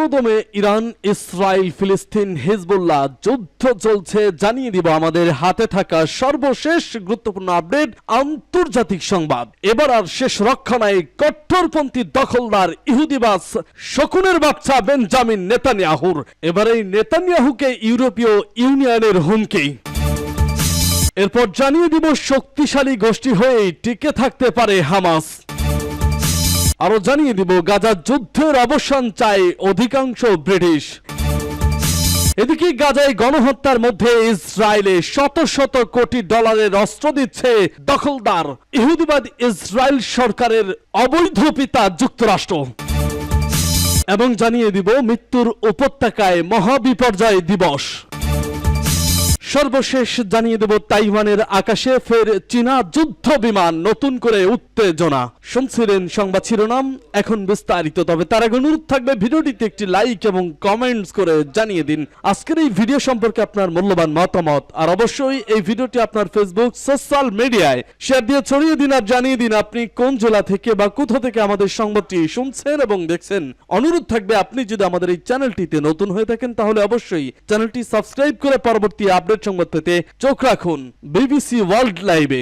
পুরোদমে Iran, Israel, ফিলিস্তিন, Hezbollah যুদ্ধ চলছে জানিয়ে দিব আমাদের হাতে থাকা সর্বশেষ গুরুত্বপূর্ণ আপডেট, আন্তর্জাতিক সংবাদ। এবার আর শেষ রক্ষা নাই কট্টরপন্থী দখলদার ইহুদিবাস শকুনের বাচ্চা বেঞ্জামিন নেতানিয়াহুর। এবার এই নেতানিয়াহুকে ইউরোপীয় ইউনিয়নের হুমকি। এরপর জানিয়ে দিব শক্তিশালী গোষ্ঠী হয়ে টিকে থাকতে পারে হামাস। আরো জানিয়ে দিব গাজা যুদ্ধের অবসান চায় অধিকাংশ ব্রিটিশ। এদিকে গাজায় গণহত্যার মধ্যে ইসরায়েলে শত শত কোটি ডলারের অস্ত্র দিচ্ছে দখলদার ইহুদিবাদ ইসরায়েল সরকারের অবৈধ পিতা যুক্তরাষ্ট্র। এবং জানিয়ে দিব মৃত্যুর উপত্যকায় মহাবিপর্যয় দিবস। সর্বশেষ জানিয়ে দেব তাইওয়ানের আকাশে ফের চীনা যুদ্ধ বিমান, নতুন করে উত্তেজনা। শুনছিলেন সংবাদ শিরোনাম, এখন বিস্তারিত। তবে তার আগে অনুরোধ থাকবে ভিডিওটিতে একটি লাইক এবং কমেন্টস করে জানিয়ে দিন আজকের এই ভিডিও সম্পর্কে আপনার মূল্যবান মতামত। আর অবশ্যই এই ভিডিওটি আপনার ফেসবুক সোশ্যাল মিডিয়ায় শেয়ার দিয়ে ছড়িয়ে দিন আর জানিয়ে দিন আপনি কোন জেলা থেকে বা কোথা থেকে আমাদের সংবাদটি শুনছেন এবং দেখছেন। অনুরোধ থাকবে আপনি যদি আমাদের এই চ্যানেলটিতে নতুন হয়ে থাকেন তাহলে অবশ্যই চ্যানেলটি সাবস্ক্রাইব করে পরবর্তী আপডেট সংবাদ পেতে চোখ রাখুন বিবিসি ওয়ার্ল্ড লাইভে।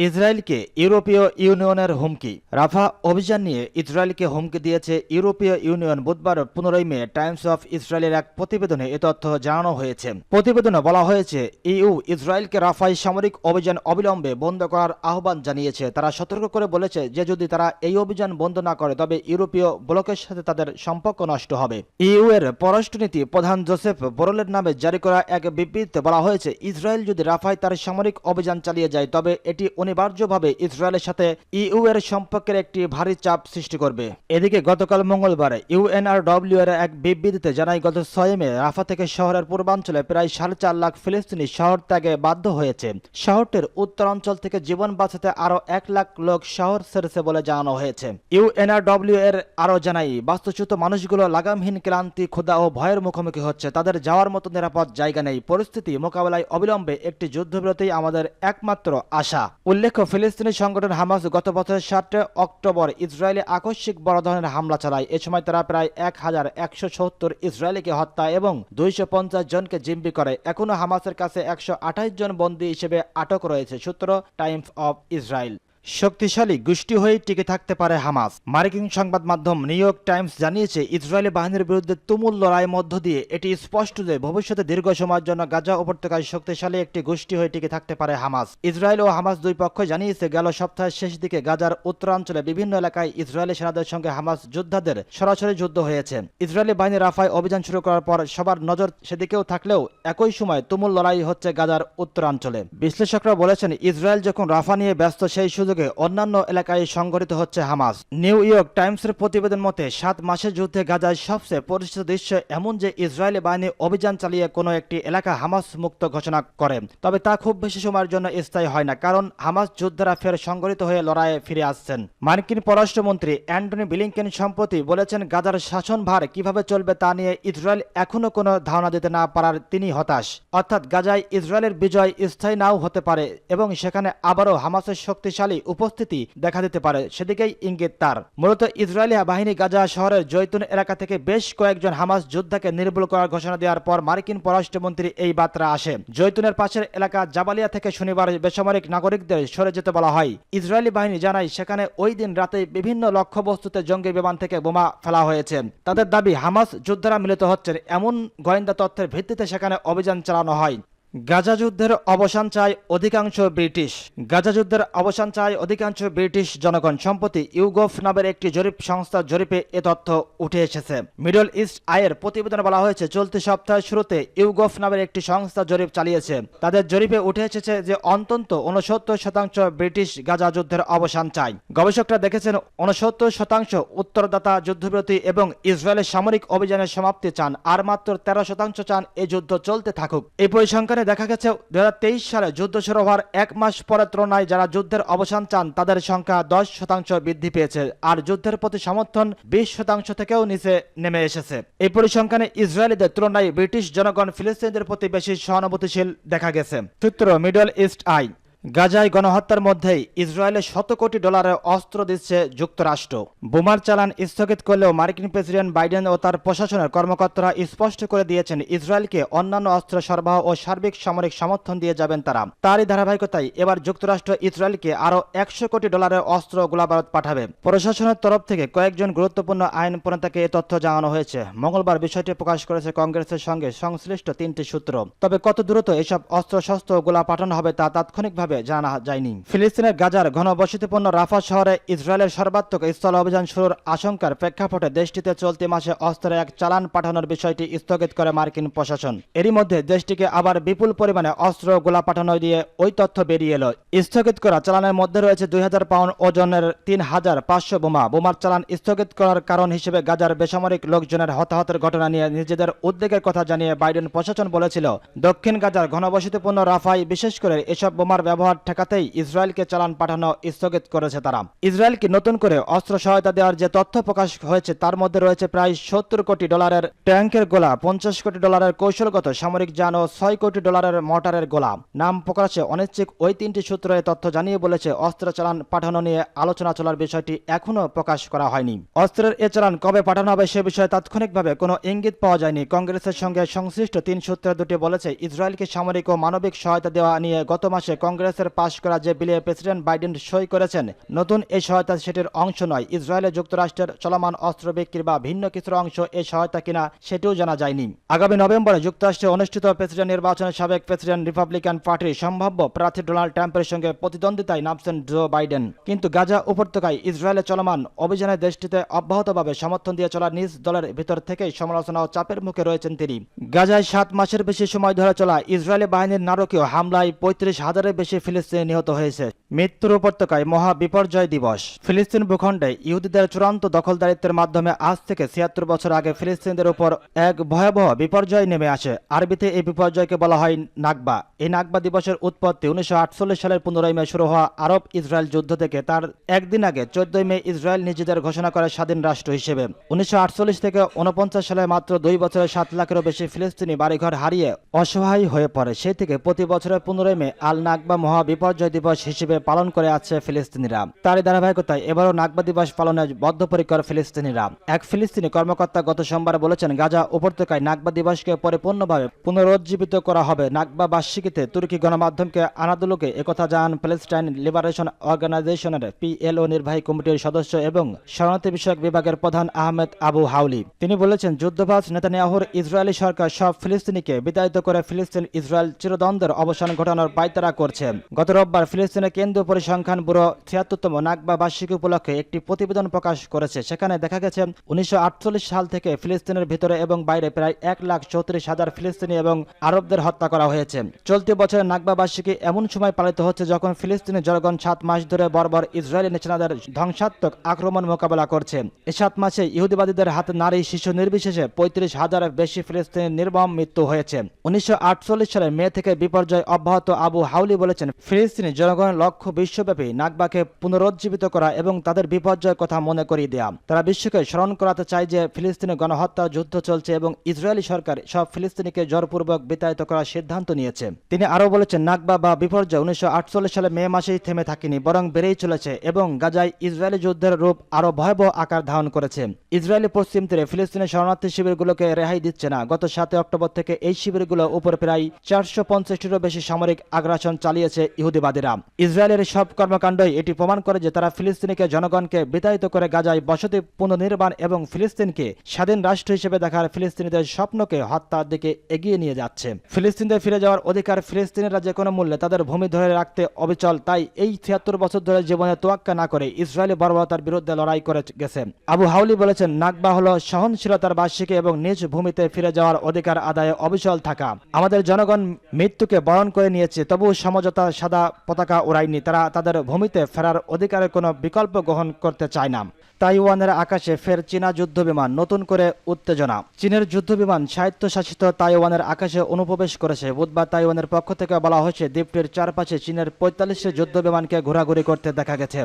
ইসরায়েলকে ইউরোপীয় ইউনিয়নের হুমকি। রাফা অভিযান নিয়ে ইসরায়েলকে হুমকি দিয়েছে ইউরোপীয় ইউনিয়ন। বুধবার 15 মে টাইমস অফ ইসরায়েলের এক প্রতিবেদনে এ তথ্য জানানো হয়েছে। প্রতিবেদনে বলা হয়েছে ইইউ ইসরায়েলকে রাফায় সামরিক অভিযান অবিলম্বে বন্ধ করার আহ্বান জানিয়েছে। তারা সতর্ক করে বলেছে যে যদি তারা এই অভিযান বন্ধ না করে তবে ইউরোপীয় ব্লকের সাথে তাদের সম্পর্ক নষ্ট হবে। ইইউ এর পররাষ্ট্রনীতি প্রধান জোসেফ বোরেলের নামে জারি করা এক বিবৃতিতে বলা হয়েছে ইসরায়েল যদি রাফায় তার সামরিক অভিযান চালিয়ে যায় তবে এটি অনিবার্যভাবে ইসরায়েলের সাথে ইইউ এর সম্পর্কের একটি ভারী চাপ সৃষ্টি করবে। এদিকে গতকাল মঙ্গলবার ইউএনআরডব্লিউ এর এক বিবৃতিতে জানায় গত 6 মে রাফা থেকে শহরের পূর্বাঞ্চলে প্রায় 4.5 লাখ ফিলিস্তিনি শহর ত্যাগে বাধ্য হয়েছে। শহরটির উত্তরাঞ্চল থেকে জীবন বাঁচাতে আরো 1 লাখ লোক শহর ছেড়েছে বলে জানানো হয়েছে। ইউএনআরডব্লিউ এর আরো জানায় বাস্তুচ্যুত মানুষগুলো লাগামহীন ক্লান্তি, ক্ষুধা ও ভয়ের মুখোমুখি হচ্ছে। তাদের যাওয়ার মতো নিরাপদ জায়গা নেই। পরিস্থিতি মোকাবেলায় অবিলম্বে একটি যুদ্ধবিরতি আমাদের একমাত্র আশা। উল্লেখ্য, ফিলিস্তিনি সংগঠন হামাস গত বছরের 7 অক্টোবর ইসরায়েলে আকস্মিক বড় ধরনের হামলা চালায়। এ সময় তারা প্রায় 1170 ইসরায়েলিকে হত্যা এবং 250 জনকে জিম্মি করে। এখনো হামাসের কাছে 128 জন বন্দী হিসেবে আটক রয়েছে। সূত্র টাইমস অফ ইসরায়েল। শক্তিশালী গোষ্ঠী হয়ে টিকে থাকতে পারে হামাস। মার্কিন সংবাদ মাধ্যম নিউ ইয়র্ক টাইমস জানিয়েছে ইসরায়েলি বাহিনীর বিরুদ্ধে তুমুল লড়াইয়ের মধ্য দিয়ে এটি স্পষ্ট যে ভবিষ্যতে দীর্ঘ সময়ের জন্য গাজা উপত্যকায় শক্তিশালী একটি গোষ্ঠী হয়ে টিকে থাকতে পারে হামাস। ইসরায়েল ও হামাস দুই পক্ষ জানিয়েছে গেল সপ্তাহের শেষ দিকে গাজার উত্তরাঞ্চলে বিভিন্ন এলাকায় ইসরায়েলি সেনাদের সঙ্গে হামাস যোদ্ধাদের সরাসরি যুদ্ধ হয়েছে। ইসরায়েলি বাহিনী রাফায় অভিযান শুরু করার পর সবার নজর সেদিকেও থাকলেও একই সময় তুমুল লড়াই হচ্ছে গাজার উত্তরাঞ্চলে। বিশ্লেষকরা বলেছেন ইসরায়েল যখন রাফা নিয়ে ব্যস্ত সেই সুযোগে অন্যান্য এলাকায় সংঘটিত হচ্ছে হামাস। নিউ ইয়র্ক টাইমসের প্রতিবেদন মতে 7 মাসের যুদ্ধে গাজায় সবচেয়ে পরিচিত দৃশ্য এমন যে ইসরায়েলি বাহিনী অভিযান চালিয়ে কোনো একটি এলাকা হামাস মুক্ত ঘোষণা করে, তবে তা খুব বেশি সময়ের জন্য স্থায়ী হয় না, কারণ হামাস যোদ্ধারা ফের সংগঠিত হয়ে লড়াইয়ে ফিরে আসছেন। মার্কিন পররাষ্ট্রমন্ত্রী অ্যান্টনি ব্লিংকেন সম্প্রতি বলেছেন গাজার শাসনভার কিভাবে চলবে তা নিয়ে ইসরায়েল এখনো কোনো ধারণা দিতে না পারার তিনি হতাশ। অর্থাৎ গাজায় ইসরায়েলের বিজয় স্থায়ী নাও হতে পারে এবং সেখানে আবারও হামাসের শক্তিশালী উপস্থিতি দেখা দিতে পারে, সেদিকেই ইঙ্গিত তার। মূলত ইসরায়েলি বাহিনী গাজা শহরের জৈতুন এলাকা থেকে বেশ কয়েকজন হামাস যোদ্ধাকে নির্মূল করার ঘোষণা দেওয়ার পর মার্কিন পররাষ্ট্রমন্ত্রী এই বার্তা আসে। জৈতুনের পাশের এলাকা জাবালিয়া থেকে শনিবার বেসামরিক নাগরিকদের সরে যেতে বলা হয়। ইসরায়েলি বাহিনী জানায় সেখানে ওই দিন রাতে বিভিন্ন লক্ষ্যবস্তুতে জঙ্গি বিমান থেকে বোমা ফেলা হয়েছে। তাদের দাবি হামাস যোদ্ধারা মিলিত হচ্ছেন এমন গোয়েন্দা তথ্যের ভিত্তিতে সেখানে অভিযান চালানো হয়। গাজা যুদ্ধের অবসান চায় অধিকাংশ ব্রিটিশ। গাজা যুদ্ধের অবসান চায় অধিকাংশ ব্রিটিশ জনগণ। সম্প্রতি ইউগভ নামের একটি জরিপ সংস্থার জরিপে এ তথ্য উঠে এসেছে। মিডল ইস্ট আইয়ের প্রতিবেদনে বলা হয়েছে চলতি সপ্তাহের শুরুতে ইউগভ নামের একটি সংস্থা জরিপ চালিয়েছে। তাদের জরিপে উঠে এসেছে যে অন্তত 69% ব্রিটিশ গাজা যুদ্ধের অবসান চায়। গবেষকরা দেখেছেন 69% উত্তরদাতা যুদ্ধবিরতি এবং ইসরায়েলের সামরিক অভিযানের সমাপ্তি চান, আর মাত্র 13% চান এই যুদ্ধ চলতে থাকুক। এই পরিসংখ্যানে দেখা গেছে 2023 সালে যুদ্ধ শুরু হওয়ার 1 মাস পরের তুলনায় যারা যুদ্ধের অবসান চান তাদের সংখ্যা 10% বৃদ্ধি পেয়েছে, আর যুদ্ধের প্রতি সমর্থন 20% থেকেও নিচে নেমে এসেছে। এই পরিসংখ্যানে ইসরায়েলিদের তুলনায় ব্রিটিশ জনগণ ফিলিস্তিনিদের প্রতি বেশি সহানুভূতিশীল দেখা গেছে। সূত্র মিডল ইস্ট আই। গাজায় গণহত্যার মধ্যেই ইসরায়েলে $100 কোটি অস্ত্র দিচ্ছে যুক্তরাষ্ট্র। বোমার চালান স্থগিত করলেও মার্কিন প্রেসিডেন্ট বাইডেন ও তার প্রশাসনের কর্মকর্তারা স্পষ্ট করে দিয়েছেন ইসরায়েলকে অন্যান্য অস্ত্র সরবরাহ ও সার্বিক সামরিক সমর্থন দিয়ে যাবেন তারা। তারই ধারাবাহিকতায় এবার যুক্তরাষ্ট্র ইসরায়েলকে আরও $100 কোটি অস্ত্র গোলাবারুদ পাঠাবে। প্রশাসনের তরফ থেকে কয়েকজন গুরুত্বপূর্ণ আইন প্রণেতাকে এ তথ্য জানানো হয়েছে। মঙ্গলবার বিষয়টি প্রকাশ করেছে কংগ্রেসের সঙ্গে সংশ্লিষ্ট 3টি সূত্র। তবে কত দ্রুত এসব অস্ত্রশস্ত্র গোলা পাঠানো হবে তা তাৎক্ষণিকভাবে জানা যায়নি। ফিলিস্তিনের গাজার ঘনবসতিপূর্ণ রাফা শহরে ইসরায়েলের সর্বাত্মক স্থল অভিযান শুরুর আশঙ্কার প্রেক্ষাপটে দেশটিতে চলতি মাসে অস্ত্রের এক চালান পাঠানোর বিষয়টি স্থগিত করে মার্কিন প্রশাসন। এরই মধ্যে দেশটিকে আবার বিপুল পরিমাণে অস্ত্র গোলা পাঠানো দিয়ে ওই তথ্য বেরিয়ে এলো। স্থগিত করা চালানের মধ্যে রয়েছে 2000 পাউন্ড ওজনের 3500 বোমা। বোমার চালান স্থগিত করার কারণ হিসেবে গাজার বেসামরিক লোকজনের হতাহতের ঘটনা নিয়ে নিজেদের উদ্বেগের কথা জানিয়ে বাইডেন প্রশাসন বলেছিল, দক্ষিণ গাজার ঘনবসতিপূর্ণ রাফায় বিশেষ করে এসব বোমার ব্যবহার ঠেকাতেই ইসরায়েলকে চালান পাঠানো স্থগিত করেছে তারা। ইসরায়েলকে নতুন করে অস্ত্র সহায়তা দেওয়ার যে তথ্য প্রকাশ হয়েছে তার মধ্যে রয়েছে প্রায় $70 কোটি ট্যাঙ্কের গোলা, $50 কোটি কৌশলগত সামরিক যান ও $6 কোটি মর্টারের গোলা। নাম প্রকাশে অনিচ্ছুক ওই 3টি সূত্র এ তথ্য জানিয়ে বলেছে, অস্ত্র চালান পাঠানো নিয়ে আলোচনা চলার বিষয়টি এখনও প্রকাশ করা হয়নি। অস্ত্রের এ চালান কবে পাঠানো হবে সে বিষয়ে তাৎক্ষণিকভাবে কোনো ইঙ্গিত পাওয়া যায়নি। কংগ্রেসের সঙ্গে সংশ্লিষ্ট 3 সূত্রের দুটি বলেছে, ইসরায়েলকে সামরিক ও মানবিক সহায়তা দেওয়া নিয়ে গত মাসে কংগ্রেসের পাশ করা যে বিলে প্রেসিডেন্ট বাইডেন সই করেছেন, নতুন এই সহায়তা সেটির অংশ নয়। ইসরায়েলে যুক্তরাষ্ট্রের চলমান অস্ত্র বিক্রি বা ভিন্ন কিছুর অংশ এই সহায়তা কিনা সেটিও জানা যায়নি। আগামী নভেম্বরে যুক্তরাষ্ট্রে অনুষ্ঠিত প্রেসিডেন্ট নির্বাচনে সাবেক প্রেসিডেন্ট রিপাবলিকান পার্টির সম্ভাব্য প্রার্থী ডোনাল্ড ট্রাম্পের সঙ্গে প্রতিদ্বন্দ্বিতায় নামছেন জো বাইডেন। কিন্তু গাজা উপত্যকায় ইসরায়েলে চলমান অভিযানে দেশটিতে অব্যাহতভাবে সমর্থন দিয়ে চলা নিজ দলের ভিতর থেকেই সমালোচনা ও চাপের মুখে রয়েছেন তিনি। গাজায় 7 মাসের বেশি সময় ধরে চলা ইসরায়েলি বাহিনীর নারকীয় হামলায় 35,000-এর বেশি ফিলিস্তিনি নিহত হয়েছে। মৃত্যুর উপত্যকায় মহা বিপর্যয় দিবস। ফিলিস্তিন ভূখণ্ডে ইহুদিদের চূড়ান্ত দখলদারিত্বের মাধ্যমে আজ থেকে 76 বছর আগে ফিলিস্তিনিদের উপর এক ভয়াবহ বিপর্যয় নেমে আসে। আরবিতে এই বিপর্যয়কে বলা হয় নাকবা। এই নাকবা দিবসের উৎপত্তি 1948 সালের 15 মে শুরু হওয়া আরব ইসরায়েল যুদ্ধ থেকে। তার একদিন আগে 14 মে ইসরায়েল নিজেদের ঘোষণা করে স্বাধীন রাষ্ট্র হিসেবে। 1948 থেকে 49 সালে মাত্র 2 বছরে 7 লাখেরও বেশি ফিলিস্তিনি বাড়িঘর হারিয়ে অসহায় হয়ে পড়ে। সেই থেকে প্রতি বছরের 15 মে আল নাকবা মহা বিপর্যয় দিবস হিসেবে পালন করে আসছে ফিলিস্তিনিরা। তারই ধারাবাহিকতায় এবারও নাকবা দিবস পালনে বদ্ধপরিকর ফিলিস্তিনিরা। এক ফিলিস্তিনি কর্মকর্তা গত সোমবার বলেছেন, গাজা উপত্যকায় নাকবা দিবসকে পরিপূর্ণভাবে পুনরুজ্জীবিত করা হবে। নাকবা বার্ষিকীতে তুর্কি গণমাধ্যমকে আনাদুলুকে একথা জানান প্যালেস্টাইন লিবারেশন অর্গানাইজেশনের PLO নির্বাহী কমিটির সদস্য এবং শরণার্থী বিষয়ক বিভাগের প্রধান আহমেদ আবু হাউলি। তিনি বলেছেন, যুদ্ধবাজ নেতানিয়াহুর ইসরায়েলি সরকার সব ফিলিস্তিনিকে বিতাড়িত করে ফিলিস্তিন ইসরায়েল চিরদ্বন্দ্বের অবসান ঘটানোর পায়তারা করছে। গত রোববার ফিলিস্তিনের কেন্দ্রীয় পরিসংখ্যান ব্যুরো 76তম নাকবা বার্ষিকী উপলক্ষে একটি প্রতিবেদন প্রকাশ করেছে। সেখানে দেখা গেছে 1948 সাল থেকে ফিলিস্তিনের ভিতরে এবং বাইরে প্রায় 1,34,000 ফিলিস্তিনি এবং আরবদের হত্যা করা হয়েছে। চলতি বছরের নাকবা বার্ষিকী এমন সময় পালিত হচ্ছে যখন ফিলিস্তিনি জনগণ 7 মাস ধরে বর্বর ইসরায়েলি নিশানাদের ধ্বংসাত্মক আক্রমণ মোকাবেলা করছে। এই 7 মাসে ইহুদিবাদীদের হাতে নারী শিশু নির্বিশেষে 35,000-এর বেশি ফিলিস্তিনি নির্মম মৃত্যু হয়েছে। 1948 সালের মে থেকে বিপর্যয় অব্যাহত। আবু হাউলি বলেছেন, ফিলিস্তিনি জনগণের লক্ষ্য বিশ্বব্যাপী নাকবাকে পুনরুজ্জীবিত করা এবং তাদের বিপর্যয়ের কথা মনে করিয়ে দেয়া। তারা বিশ্বকে স্মরণ করাতে চায় যে ফিলিস্তিনি গণহত্যা যুদ্ধ চলছে এবং ইসরায়েলি সরকার সব ফিলিস্তিনিকে জোরপূর্বক বিতাড়িত করার সিদ্ধান্ত নিয়েছে। তিনি আরও বলেছেন, নাকবা বা বিপর্যয় 1948 সালে মে মাসেই থেমে থাকেনি, বরং বেড়েই চলেছে এবং গাজায় ইসরায়েলি যুদ্ধের রূপ আরও ভয়াবহ আকার ধারণ করেছে। ইসরায়েলি পশ্চিম তীরে ফিলিস্তিনের শরণার্থী শিবিরগুলোকে রেহাই দিচ্ছে না। গত 7 অক্টোবর থেকে এই শিবিরগুলো উপর প্রায় 450টিরও বেশি সামরিক আগ্রাসন চালিয়েছে ইহুদিবাদীরা। ইসরায়েলের সব কর্মকাণ্ডই এটি প্রমাণ করে যে তারা ফিলিস্তিনিকে জনগণকে বিতাড়িত করে গাজায় বসতি পুনর্নির্মাণ এবং ফিলিস্তিনকে স্বাধীন রাষ্ট্র হিসেবে দেখার ফিলিস্তিনিদের স্বপ্নকে হত্যার দিকে এগিয়ে নিয়ে যাচ্ছে। ফিলিস্তিনদের ফিরে যাওয়ার অধিকার ফিলিস্তিনিরা যে কোনো মূল্যে তাদের ভূমি ধরে রাখতে অবিচল। তাই এই 76 বছর ধরে জীবনে তোয়াক্কা না করে ইসরায়েলি বর্বরতার বিরুদ্ধে লড়াই করে গেছে। আবু হাউলি বলেছেন, নাকবা হলো সহনশীলতার বার্ষিকী এবং নিজ ভূমিতে ফিরে যাওয়ার অধিকার আদায়ে অবিচল থাকা। আমাদের জনগণ মৃত্যুকে বরণ করে নিয়েছে, তবু সমঝোতা সাদা পতাকা ওড়ায়নি। তারা তাদের ভূমিতে ফেরার অধিকারের কোনো বিকল্প গ্রহণ করতে চায় না। তাইওয়ানের আকাশে ফের চীনা যুদ্ধবিমান, নতুন করে উত্তেজনা। চীনের যুদ্ধবিমান স্বায়ত্তশাসিত তাইওয়ানের আকাশে অনুপ্রবেশ করেছে। বুধবার তাইওয়ানের পক্ষ থেকে বলা হয়েছে, দ্বীপটির চারপাশে চীনের 45টি যুদ্ধবিমানকে ঘোরাঘুরি করতে দেখা গেছে।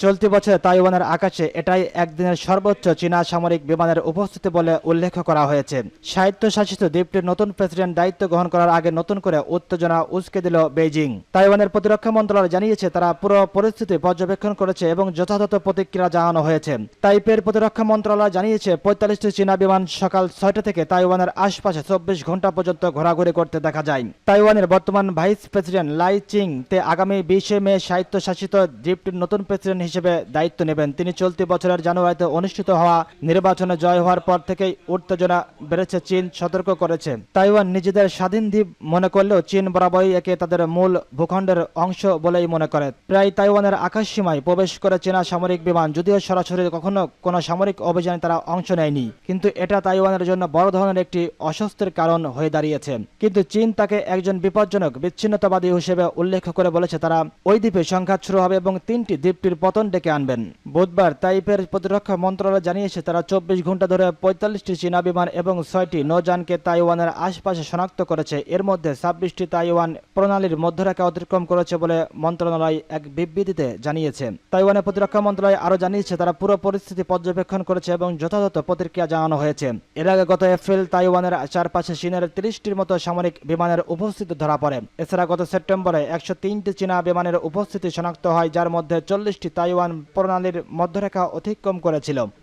চলতি বছরে তাইওয়ানের আকাশে এটাই একদিনের সর্বোচ্চ চীনা সামরিক বিমানের উপস্থিতি বলে উল্লেখ করা হয়েছে। স্বায়ত্তশাসিত দ্বীপটির নতুন প্রেসিডেন্ট দায়িত্ব গ্রহণ করার আগে নতুন করে উত্তেজনা উস্কে দিল বেইজিং। তাইওয়ানের প্রতিরক্ষা মন্ত্রণালয় জানিয়েছে, তারা পুরো পরিস্থিতি পর্যবেক্ষণ করেছে এবং যথাযথ প্রতিক্রিয়া জানানো হয়েছে। তাইপের প্রতিরক্ষা মন্ত্রণালয় জানিয়েছে, 45টি চীনা বিমান সকাল 6টা থেকে তাইওয়ানের আশপাশে 24 ঘন্টা পর্যন্ত ঘোরাঘুরি করতে দেখা যায়। তাইওয়ানের বর্তমান ভাইস প্রেসিডেন্ট লাই চিং তে আগামী 20 মে স্বায়ত্তশাসিত দ্বীপটির নতুন প্রেসিডেন্ট হিসেবে দায়িত্ব নেবেন। তিনি চলতি বছরের জানুয়ারিতে অনুষ্ঠিত হওয়া নির্বাচনে জয় হওয়ার পর থেকেই উত্তেজনা বেড়েছে, চীন সতর্ক করেছে। তাইওয়ান নিজেদের স্বাধীন দ্বীপ মনে করলেও চীন বরাবরই একে তাদের মূল ভূখণ্ডের অংশ বলেই মনে করে। প্রায় তাইওয়ানের আকাশসীমায় প্রবেশ করে চীনা সামরিক বিমান, যদিও সরাসরি কখনো কোনো সামরিক অভিযানে তারা অংশ নেয়নি, কিন্তু এটা তাইওয়ানের জন্য বড় ধরনের একটি অস্বস্তির কারণ হয়ে দাঁড়িয়েছে। কিন্তু চীন তাকে একজন বিপজ্জনক বিচ্ছিন্নতাবাদী হিসেবে উল্লেখ করে বলেছে, তারা ওই দ্বীপে সংঘাত শুরু হবে এবং 3টি দ্বীপটির পতন ডেকে আনবেন। বুধবার তাইপের প্রতিরক্ষা মন্ত্রণালয় জানিয়েছে, তারা 24 ঘন্টা ধরে 45টি চীনা বিমান এবং 6টি নৌযানকে তাইওয়ানের আশপাশে শনাক্ত করেছে। এর মধ্যে 26টি তাইওয়ান প্রণালীর মধ্যরেখা অতিক্রম করেছে বলে মন্ত্রণালয় এক বিবৃতিতে জানিয়েছে। তাইওয়ানের প্রতিরক্ষা মন্ত্রণালয় আরও জানিয়েছে, তারা পুরো পরিস্থিতি পর্যবেক্ষণ করেছে এবং যথাযথ প্রতিক্রিয়া জানানো হয়েছে। এর আগে গত এপ্রিল তাইওয়ানের চারপাশে চীনের 30টির মতো সামরিক বিমানের উপস্থিতি ধরা পড়ে। এছাড়া গত সেপ্টেম্বরে 103টি চীনা বিমানের উপস্থিতি শনাক্ত হয়, যার মধ্যে 40টি তাইওয়ান প্রণালীর মধ্যরেখা অতিক্রম করেছিল।